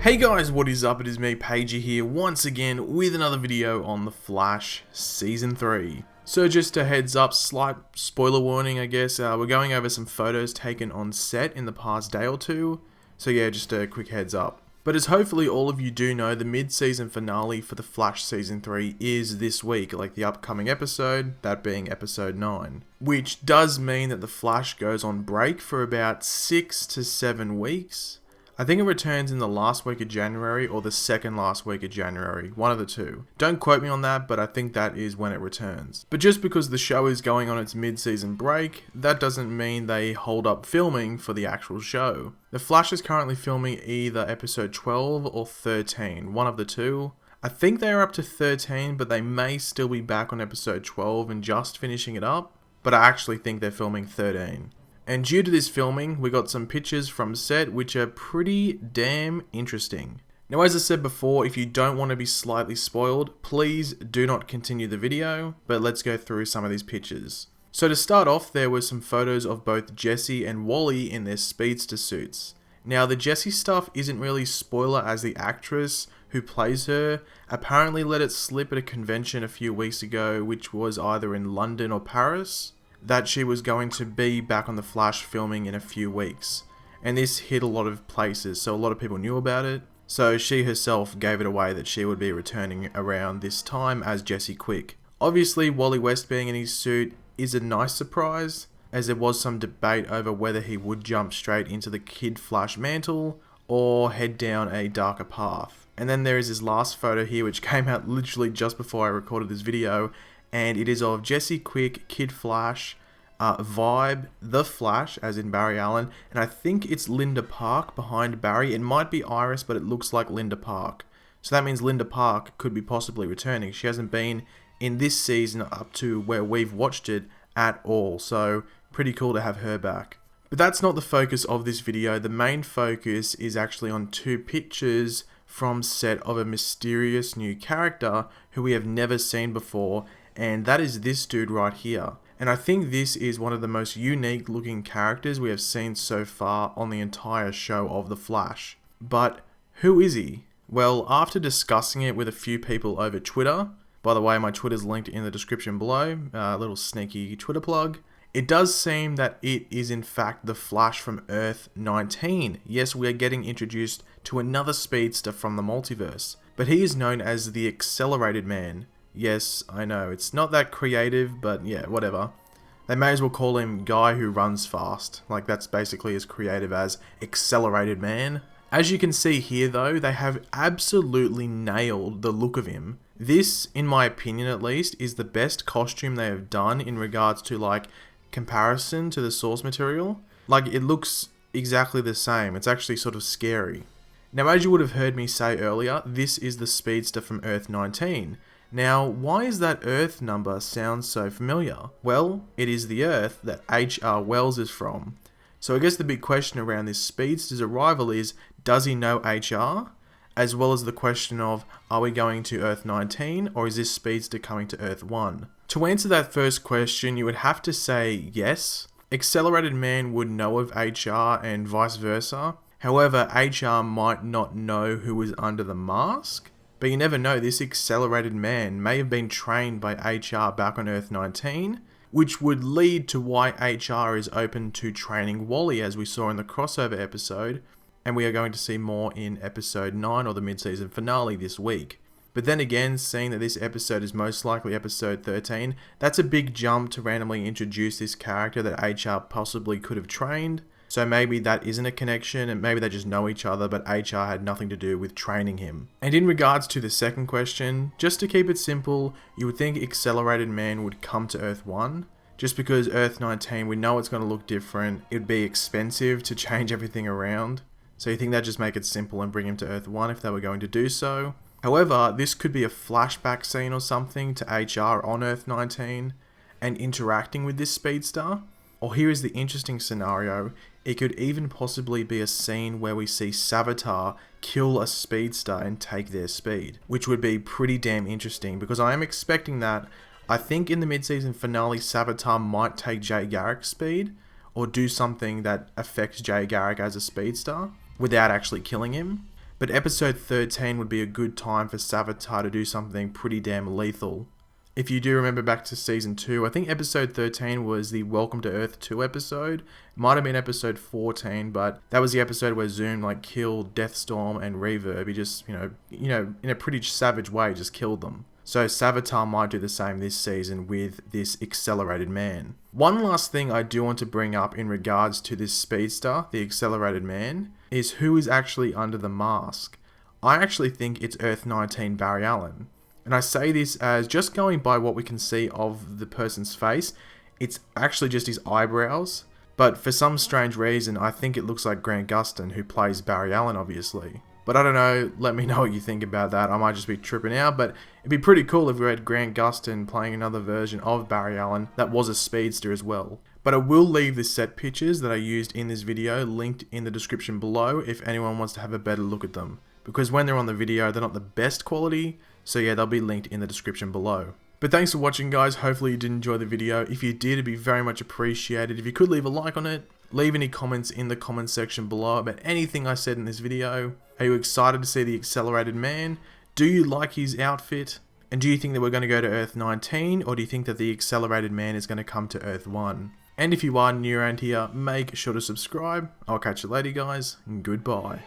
Hey guys, what is up? It is me, Pagey here, once again with another video on The Flash Season 3. So just a heads up, slight spoiler warning I guess, we're going over some photos taken on set in the past day or two, so yeah, just a quick heads up. But as hopefully all of you do know, the mid-season finale for The Flash Season 3 is this week, like the upcoming episode, that being episode 9. Which does mean that The Flash goes on break for about 6 to 7 weeks. I think it returns in the last week of January or the second last week of January, one of the two. Don't quote me on that, but I think that is when it returns. But just because the show is going on its mid-season break, that doesn't mean they hold up filming for the actual show. The Flash is currently filming either episode 12 or 13, one of the two. I think they are up to 13, but they may still be back on episode 12 and just finishing it up, but I actually think they're filming 13. And due to this filming, we got some pictures from set which are pretty damn interesting. Now as I said before, if you don't want to be slightly spoiled, please do not continue the video, but let's go through some of these pictures. So to start off, there were some photos of both Jesse and Wally in their speedster suits. Now the Jesse stuff isn't really spoiler, as the actress who plays her apparently let it slip at a convention a few weeks ago, which was either in London or Paris, that she was going to be back on The Flash filming in a few weeks. And this hit a lot of places, so a lot of people knew about it. So she herself gave it away that she would be returning around this time as Jesse Quick. Obviously, Wally West being in his suit is a nice surprise, as there was some debate over whether he would jump straight into the Kid Flash mantle or head down a darker path. And then there is this last photo here which came out literally just before I recorded this video, and it is of Jesse Quick, Kid Flash, Vibe, The Flash, as in Barry Allen, and I think it's Linda Park behind Barry. It might be Iris, but it looks like Linda Park. So that means Linda Park could be possibly returning. She hasn't been in this season up to where we've watched it at all, so pretty cool to have her back. But that's not the focus of this video. The main focus is actually on two pictures from set of a mysterious new character who we have never seen before, and that is this dude right here. And I think this is one of the most unique looking characters we have seen so far on the entire show of The Flash. But who is he? Well, after discussing it with a few people over Twitter, by the way, my Twitter's linked in the description below, a little sneaky Twitter plug, it does seem that it is in fact the Flash from Earth-19. Yes, we are getting introduced to another speedster from the multiverse, but he is known as the Accelerated Man. Yes, I know, it's not that creative, but yeah, whatever. They may as well call him Guy Who Runs Fast. Like, that's basically as creative as Accelerated Man. As you can see here though, they have absolutely nailed the look of him. This, in my opinion at least, is the best costume they have done in regards to like comparison to the source material. Like, it looks exactly the same. It's actually sort of scary. Now, as you would have heard me say earlier, this is the speedster from Earth-19. Now, why is that Earth number sound so familiar? Well, it is the Earth that H.R. Wells is from. So I guess the big question around this speedster's arrival is, does he know H.R.? As well as the question of, are we going to Earth-19 or is this speedster coming to Earth-1? To answer that first question, you would have to say yes. Accelerated Man would know of H.R. and vice versa. However, H.R. might not know who was under the mask. But you never know, this Accelerated Man may have been trained by HR back on Earth-19, which would lead to why HR is open to training Wally, as we saw in the crossover episode, and we are going to see more in episode 9 or the mid-season finale this week. But then again, seeing that this episode is most likely episode 13, that's a big jump to randomly introduce this character that HR possibly could have trained. So maybe that isn't a connection, and maybe they just know each other, but HR had nothing to do with training him. And in regards to the second question, just to keep it simple, you would think Accelerated Man would come to Earth-1. Just because Earth-19, we know it's going to look different. It would be expensive to change everything around. So you think they'd just make it simple and bring him to Earth-1 if they were going to do so. However, this could be a flashback scene or something to HR on Earth-19 and interacting with this speedster. Or here is the interesting scenario, it could even possibly be a scene where we see Savitar kill a speedster and take their speed, which would be pretty damn interesting because I am expecting that. I think in the mid-season finale, Savitar might take Jay Garrick's speed or do something that affects Jay Garrick as a speedster without actually killing him. But episode 13 would be a good time for Savitar to do something pretty damn lethal. If you do remember back to season 2, I think episode 13 was the Welcome to Earth 2 episode. It might have been episode 14, but that was the episode where Zoom killed Deathstorm and Reverb. He just, in a pretty savage way, just killed them. So Savitar might do the same this season with this Accelerated Man. One last thing I do want to bring up in regards to this speedster, the Accelerated Man, is who is actually under the mask. I actually think it's Earth-19 Barry Allen. And I say this as just going by what we can see of the person's face, it's actually just his eyebrows. But for some strange reason, I think it looks like Grant Gustin, who plays Barry Allen, obviously. But I don't know, let me know what you think about that. I might just be tripping out, but it'd be pretty cool if we had Grant Gustin playing another version of Barry Allen that was a speedster as well. But I will leave the set pictures that I used in this video linked in the description below if anyone wants to have a better look at them. Because when they're on the video, they're not the best quality, so yeah, they'll be linked in the description below. But thanks for watching, guys. Hopefully you did enjoy the video. If you did, it'd be very much appreciated. If you could leave a like on it, leave any comments in the comment section below about anything I said in this video. Are you excited to see the Accelerated Man? Do you like his outfit? And do you think that we're going to go to Earth-19, or do you think that the Accelerated Man is going to come to Earth-1? And if you are new around here, make sure to subscribe. I'll catch you later, guys, and goodbye.